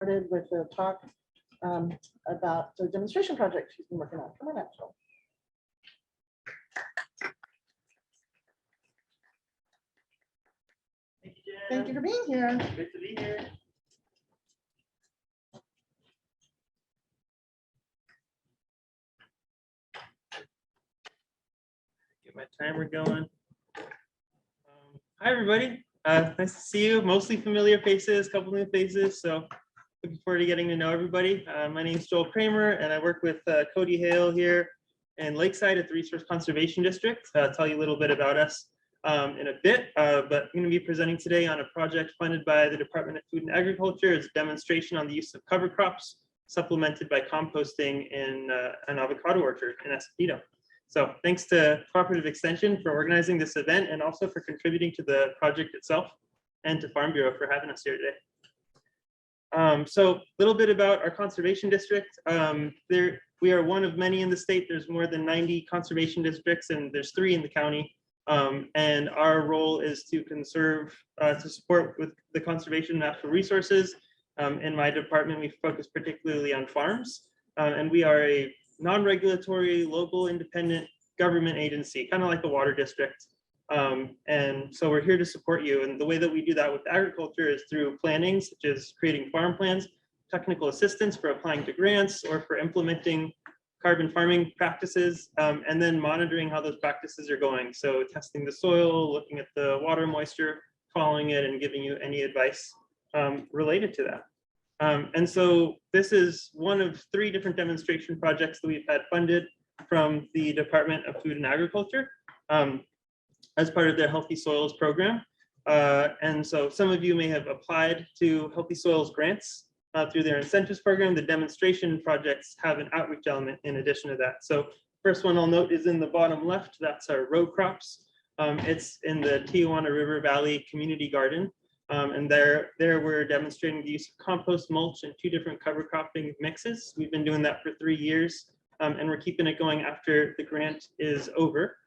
started with a talk about the demonstration project she's been working on. Come on up, Jill. Thank you, Jen. Thank you for being here. Good to be here. Get my timer going. Hi, everybody. Nice to see you. Mostly familiar faces, a couple new faces. So looking forward to getting to know everybody. My name is Joel Kramer, and I work with Cody Hale here in Lakeside at the Resource Conservation District. I'll tell you a little bit about us in a bit, but I'm going to be presenting today on a project funded by the Department of Food and Agriculture. It's a demonstration on the use of cover crops supplemented by composting in an avocado orchard in Escondido. So thanks to Cooperative Extension for organizing this event and also for contributing to the project itself, and to Farm Bureau for having us here today. So a little bit about our conservation district. We are one of many in the state. There's more than 90 conservation districts, and there's 3 in the county. And our role is to conserve, to support with the conservation of natural resources. In my department, we focus particularly on farms, and we are a non-regulatory, local, independent government agency, kind of like the water district. And so we're here to support you. And the way that we do that with agriculture is through planning, such as creating farm plans, technical assistance for applying to grants or for implementing carbon farming practices, and then monitoring how those practices are going. So testing the soil, looking at the water moisture, following it, and giving you any advice related to that. And so this is one of 3 different demonstration projects that we've had funded from the Department of Food and Agriculture as part of their Healthy Soils program. And so some of you may have applied to Healthy Soils grants through their incentives program. The demonstration projects have an outreach element in addition to that. So first one I'll note is in the bottom left. That's our row crops. It's in the Tijuana River Valley Community Garden. And there we're demonstrating the use of compost, mulch, and 2 different cover cropping mixes. We've been doing that for 3 years, and we're keeping it going after the grant is over.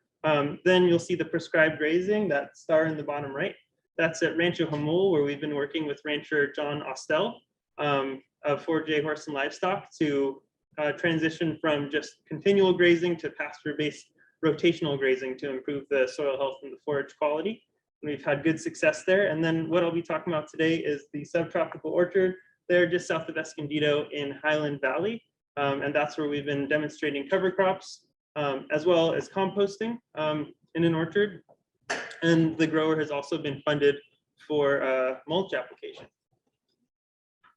Then you'll see the prescribed grazing, that star in the bottom right. That's at Rancho Hamul, where we've been working with rancher John Austell of 4J Horse and Livestock to transition from just continual grazing to pasture-based rotational grazing to improve the soil health and the forage quality. And we've had good success there. And then what I'll be talking about today is the subtropical orchard there just south of Escondido in Highland Valley. And that's where we've been demonstrating cover crops as well as composting in an orchard. And the grower has also been funded for mulch application.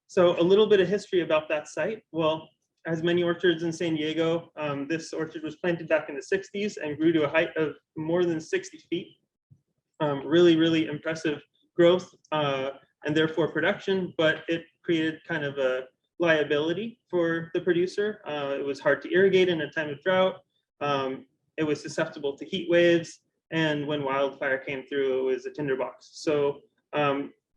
So a little bit of history about that site. Well, as many orchards in San Diego, this orchard was planted back in the 60s and grew to a height of more than 60 feet. Really, really impressive growth and therefore production, but it created kind of a liability for the producer. It was hard to irrigate in a time of drought. It was susceptible to heat waves, and when wildfire came through, it was a tinderbox. So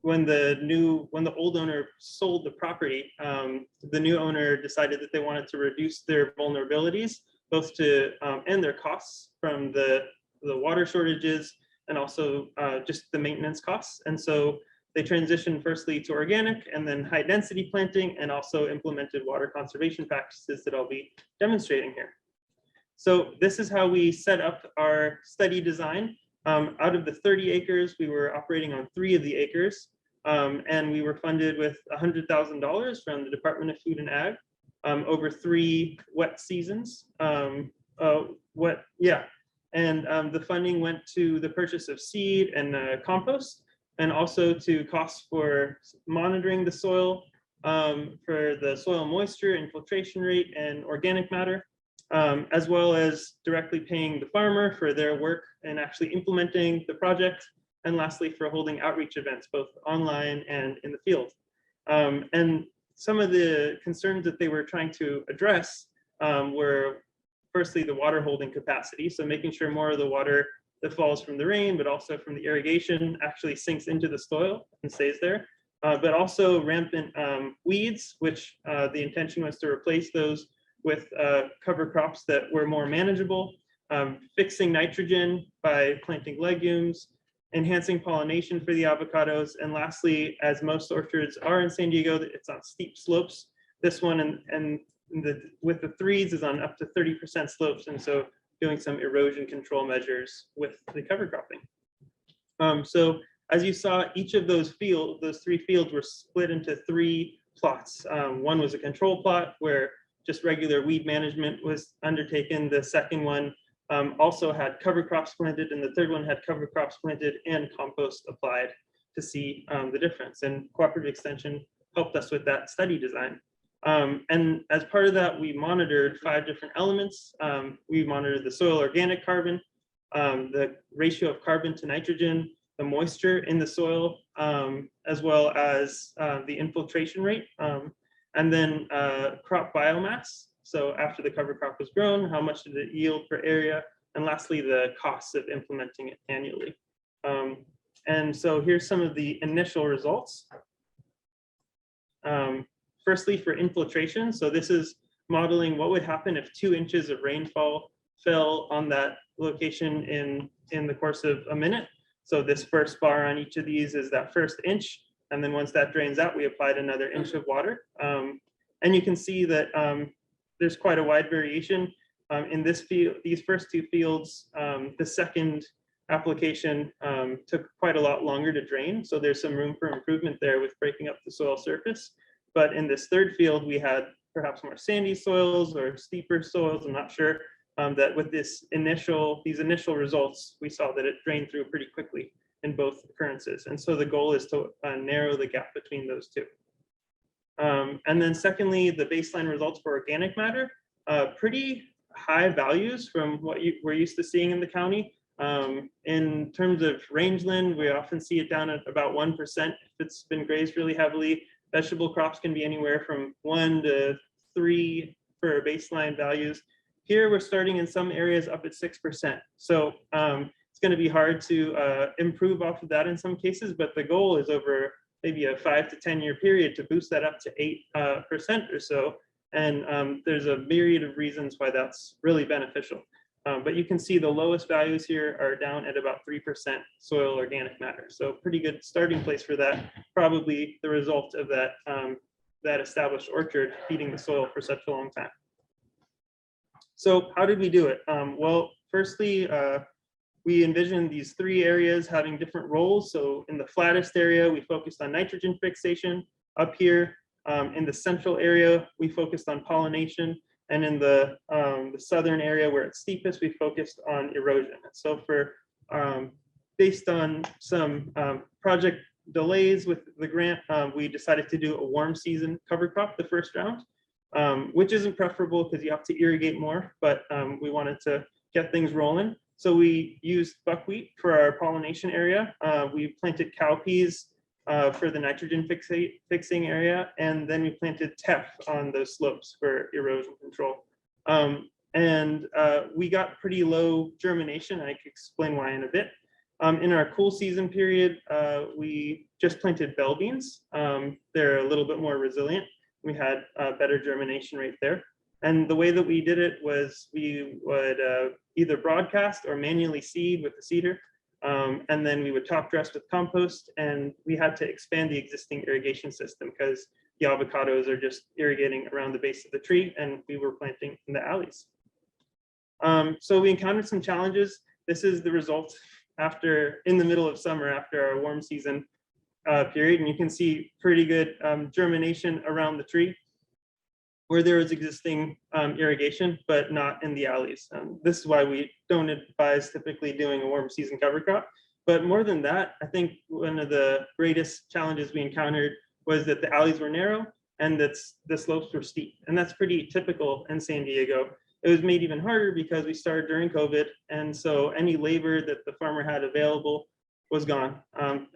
when the old owner sold the property, the new owner decided that they wanted to reduce their vulnerabilities, both to and their costs from the water shortages and also just the maintenance costs. And so they transitioned firstly to organic and then high density planting, and also implemented water conservation practices that I'll be demonstrating here. So this is how we set up our study design. Out of the 30 acres, we were operating on 3 of the acres, and we were funded with $100,000 from the Department of Food and Ag over 3 wet seasons. And the funding went to the purchase of seed and compost, and also to costs for monitoring the soil, for the soil moisture, infiltration rate, and organic matter, as well as directly paying the farmer for their work and actually implementing the project, and lastly for holding outreach events, both online and in the field. And some of the concerns that they were trying to address were firstly the water holding capacity, so making sure more of the water that falls from the rain, but also from the irrigation, actually sinks into the soil and stays there. But also rampant weeds, which the intention was to replace those with cover crops that were more manageable, fixing nitrogen by planting legumes, enhancing pollination for the avocados. And lastly, as most orchards are in San Diego, it's on steep slopes. This one with the threes is on up to 30% slopes. And so doing some erosion control measures with the cover cropping. So as you saw, each of those three fields were split into 3 plots. One was a control plot where just regular weed management was undertaken. The second one also had cover crops planted, and the third one had cover crops planted and compost applied to see the difference. And Cooperative Extension helped us with that study design. And as part of that, we monitored 5 different elements. We monitored the soil organic carbon, the ratio of carbon to nitrogen, the moisture in the soil, as well as the infiltration rate, and then crop biomass. So after the cover crop was grown, how much did it yield per area? And lastly, the costs of implementing it annually. And so here's some of the initial results. Firstly, for infiltration. So this is modeling what would happen if 2 inches of rainfall fell on that location in the course of a minute. So this first bar on each of these is that first inch. And then once that drains out, we applied another inch of water. And you can see that there's quite a wide variation. In this field, these first 2 fields, the second application took quite a lot longer to drain. So there's some room for improvement there with breaking up the soil surface. But in this third field, we had perhaps more sandy soils or steeper soils, I'm not sure. That with these initial results, we saw that it drained through pretty quickly in both occurrences. And so the goal is to narrow the gap between those 2. And then secondly, the baseline results for organic matter, pretty high values from what we're used to seeing in the county. In terms of rangeland, we often see it down at about 1% if it's been grazed really heavily. Vegetable crops can be anywhere from 1 to 3 for baseline values. Here, we're starting in some areas up at 6%. So it's going to be hard to improve off of that in some cases, but the goal is over maybe a 5 to 10 year period to boost that up to 8% or so. And there's a myriad of reasons why that's really beneficial. But you can see the lowest values here are down at about 3% soil organic matter. So pretty good starting place for that. Probably the result of that, that established orchard feeding the soil for such a long time. So how did we do it? Well, firstly, we envisioned these 3 areas having different roles. So in the flattest area, we focused on nitrogen fixation. Up here in the central area, we focused on pollination. And in the southern area where it's steepest, we focused on erosion. So for based on some project delays with the grant, we decided to do a warm season cover crop the first round, which isn't preferable because you have to irrigate more, but we wanted to get things rolling. So we used buckwheat for our pollination area. We planted cowpeas for the nitrogen fixing area, and then we planted teff on those slopes for erosion control. And we got pretty low germination. I can explain why in a bit. In our cool season period, we just planted bell beans. They're a little bit more resilient. We had a better germination rate there. And the way that we did it was we would either broadcast or manually seed with the seeder. And then we would top dress with compost, and we had to expand the existing irrigation system because the avocados are just irrigating around the base of the tree, and we were planting in the alleys. So we encountered some challenges. This is the result in the middle of summer after our warm season period, and you can see pretty good germination around the tree where there is existing irrigation, but not in the alleys. This is why we don't advise typically doing a warm season cover crop. But more than that, I think one of the greatest challenges we encountered was that the alleys were narrow and that the slopes were steep. And that's pretty typical in San Diego. It was made even harder because we started during COVID. And so any labor that the farmer had available was gone.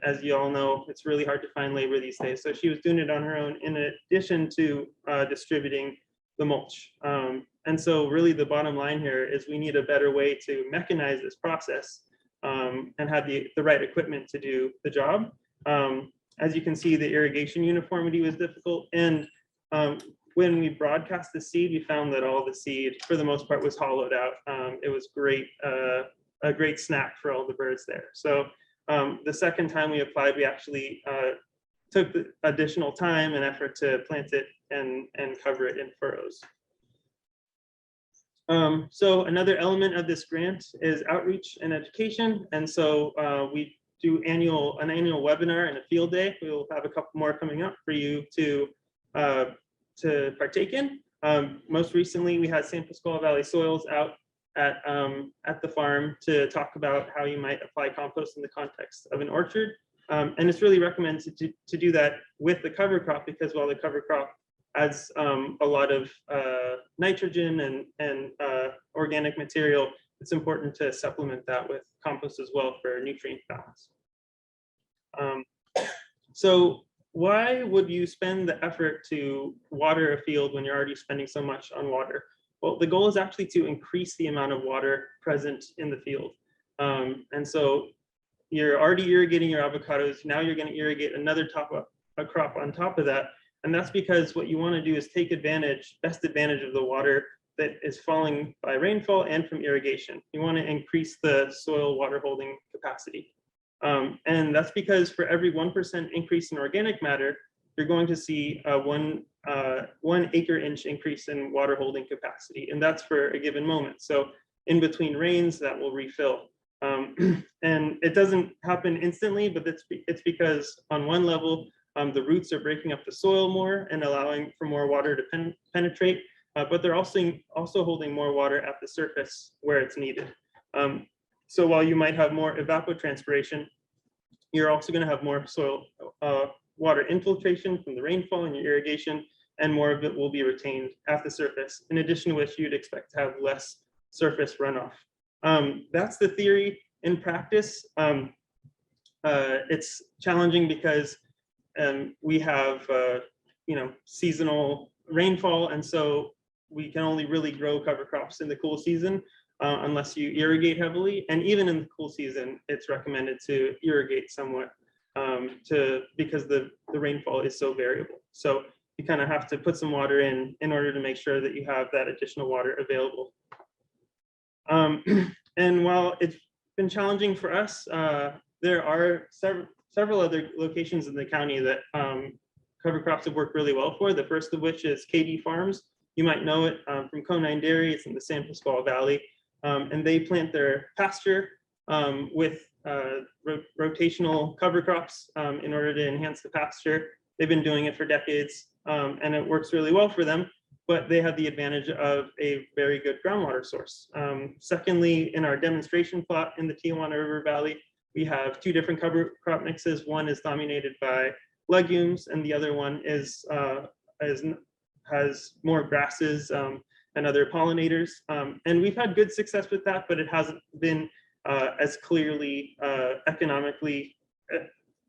As you all know, it's really hard to find labor these days. So she was doing it on her own in addition to distributing the mulch. And so really the bottom line here is we need a better way to mechanize this process and have the right equipment to do the job. As you can see, the irrigation uniformity was difficult. And when we broadcast the seed, we found that all the seed, for the most part, was hollowed out. It was great, a great snack for all the birds there. So The second time we applied, we actually took the additional time and effort to plant it and cover it in furrows. So another element of this grant is outreach and education. And so we do an annual webinar and a field day. We will have a couple more coming up for you to partake in. Most recently, we had San Pasqual Valley Soils out at the farm to talk about how you might apply compost in the context of an orchard. And it's really recommended to do that with the cover crop, because while the cover crop adds a lot of nitrogen and organic material, it's important to supplement that with compost as well for nutrient balance. So why would you spend the effort to water a field when you're already spending so much on water? Well, the goal is actually to increase the amount of water present in the field. And so you're already irrigating your avocados. Now you're going to irrigate another crop on top of that. And that's because what you want to do is take best advantage of the water that is falling by rainfall and from irrigation. You want to increase the soil water holding capacity. And that's because for every 1% increase in organic matter, you're going to see a 1 acre-inch increase in water holding capacity. And that's for a given moment. So in between rains, that will refill. And it doesn't happen instantly, but it's because on one level, the roots are breaking up the soil more and allowing for more water to penetrate, but they're also holding more water at the surface where it's needed. So while you might have more evapotranspiration, you're also going to have more soil water infiltration from the rainfall and your irrigation, and more of it will be retained at the surface, in addition to which you'd expect to have less surface runoff. That's the theory. In practice, it's challenging because we have seasonal rainfall, and so we can only really grow cover crops in the cool season unless you irrigate heavily. And even in the cool season, it's recommended to irrigate somewhat because the rainfall is so variable. So you kind of have to put some water in order to make sure that you have that additional water available. And while it's been challenging for us, there are several other locations in the county that cover crops have worked really well for. The first of which is KD Farms. You might know it from Conine Dairy. It's in the San Pasqual Valley. And they plant their pasture with rotational cover crops in order to enhance the pasture. They've been doing it for decades, and it works really well for them, but they have the advantage of a very good groundwater source. Secondly, in our demonstration plot in the Tijuana River Valley, we have two different cover crop mixes. One is dominated by legumes, and the other one has more grasses and other pollinators. And we've had good success with that, but it hasn't been as clearly economically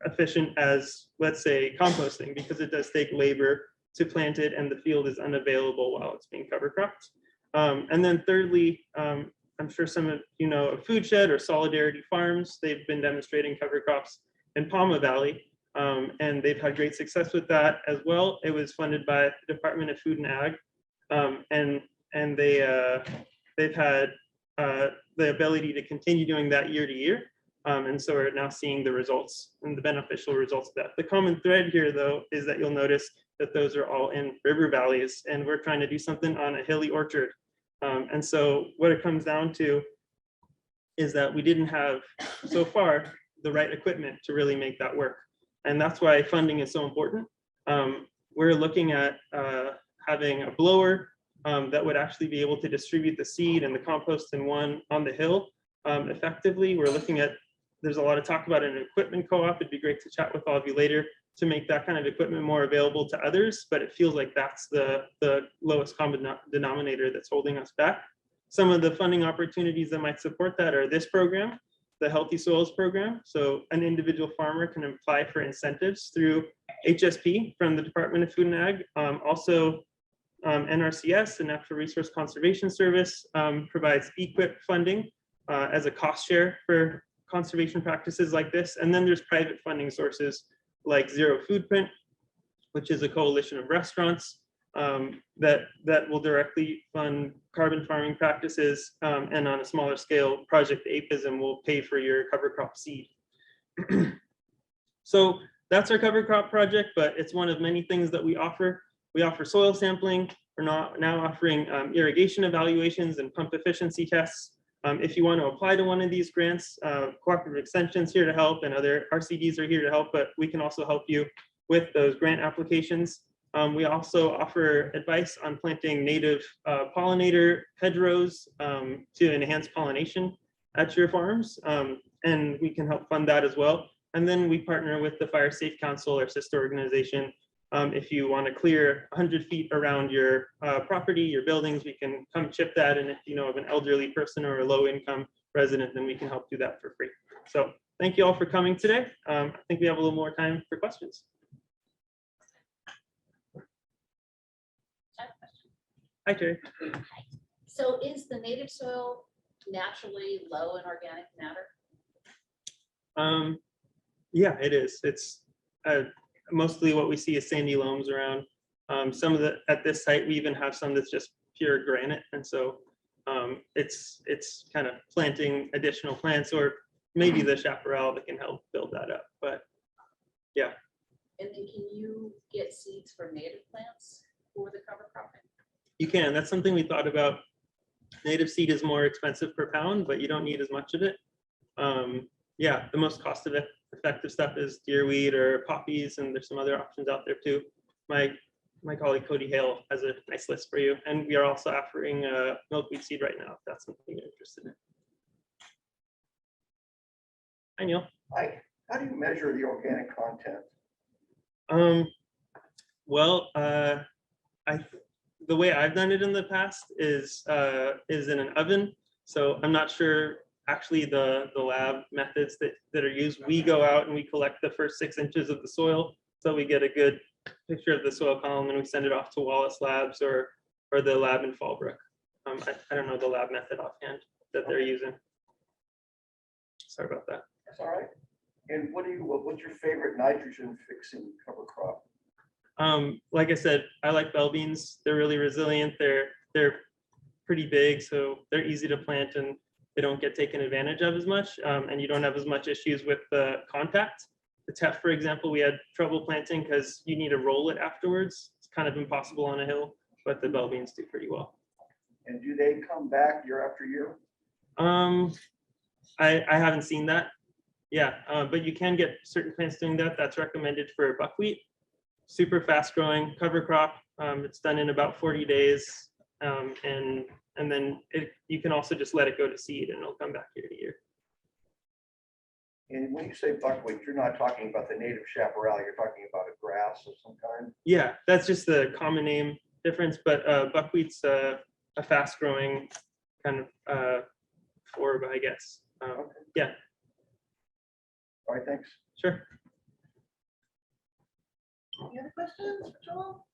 efficient as, let's say, composting, because it does take labor to plant it and the field is unavailable while it's being cover cropped. And then thirdly, I'm sure some of you know of Food Shed or Solidarity Farms. They've been demonstrating cover crops in Palma Valley, and they've had great success with that as well. It was funded by the Department of Food and Ag, and they've had the ability to continue doing that year to year. And so we're now seeing the results and the beneficial results of that. The common thread here, though, is that you'll notice that those are all in river valleys, and we're trying to do something on a hilly orchard. And so what it comes down to is that we didn't have, so far, the right equipment to really make that work. And that's why funding is so important. We're looking at having a blower that would actually be able to distribute the seed and the compost in one on the hill effectively. We're looking at, there's a lot of talk about an equipment co-op. It'd be great to chat with all of you later to make that kind of equipment more available to others, but it feels like that's the lowest common denominator that's holding us back. Some of the funding opportunities that might support that are this program, the Healthy Soils Program. So an individual farmer can apply for incentives through HSP from the Department of Food and Ag. Also, NRCS, the Natural Resource Conservation Service, provides EQIP funding as a cost share for conservation practices like this. And then there's private funding sources like Zero Foodprint, which is a coalition of restaurants that will directly fund carbon farming practices, and on a smaller scale, Project Apism will pay for your cover crop seed. So that's our cover crop project, but it's one of many things that we offer. We offer soil sampling. We're now offering irrigation evaluations and pump efficiency tests. If you want to apply to one of these grants, Cooperative Extension's here to help, and other RCDs are here to help, but we can also help you with those grant applications. We also offer advice on planting native pollinator hedgerows to enhance pollination at your farms, and we can help fund that as well. And then we partner with the Fire Safe Council, our sister organization. If you want to clear 100 feet around your property, your buildings, we can come chip that. And if you know of an elderly person or a low-income resident, then we can help do that for free. So thank you all for coming today. I think we have a little more time for questions. Hi, Terry. So is the native soil naturally low in organic matter? Yeah, it is. It's mostly what we see is sandy loams around. Some of at this site, we even have some that's just pure granite. And so it's kind of planting additional plants, or maybe the chaparral that can help build that up. But yeah. And then can you get seeds for native plants for the cover cropping? You can. That's something we thought about. Native seed is more expensive per pound, but you don't need as much of it. Yeah, the most cost-effective stuff is deerweed or poppies, and there's some other options out there too. My colleague Cody Hale has a nice list for you, and we are also offering milkweed seed right now if that's something you're interested in. Hi, Neil. Hi. How do you measure the organic content? Well, the way I've done it in the past is in an oven. So I'm not sure actually the lab methods that are used. We go out and we collect the first 6 inches of the soil, so we get a good picture of the soil column, and we send it off to Wallace Labs or the lab in Fallbrook. I don't know the lab method offhand that they're using. Sorry about that. That's all right. And what's your favorite nitrogen fixing cover crop? Like I said, I like bell beans. They're really resilient. They're pretty big, so they're easy to plant, and they don't get taken advantage of as much. And you don't have as much issues with the contact. The teff, for example, we had trouble planting because you need to roll it afterwards. It's kind of impossible on a hill, but the bell beans do pretty well. And do they come back year after year? I haven't seen that. Yeah, but you can get certain plants doing that. That's recommended for buckwheat. Super fast growing cover crop. It's done in about 40 days. And then you can also just let it go to seed and it'll come back year to year. And when you say buckwheat, you're not talking about the native chaparral, you're talking about a grass of some kind? Yeah, that's just the common name difference, but buckwheat's a fast growing kind of forb, I guess. Okay. Yeah. All right, thanks. Sure. Any other questions for Joel?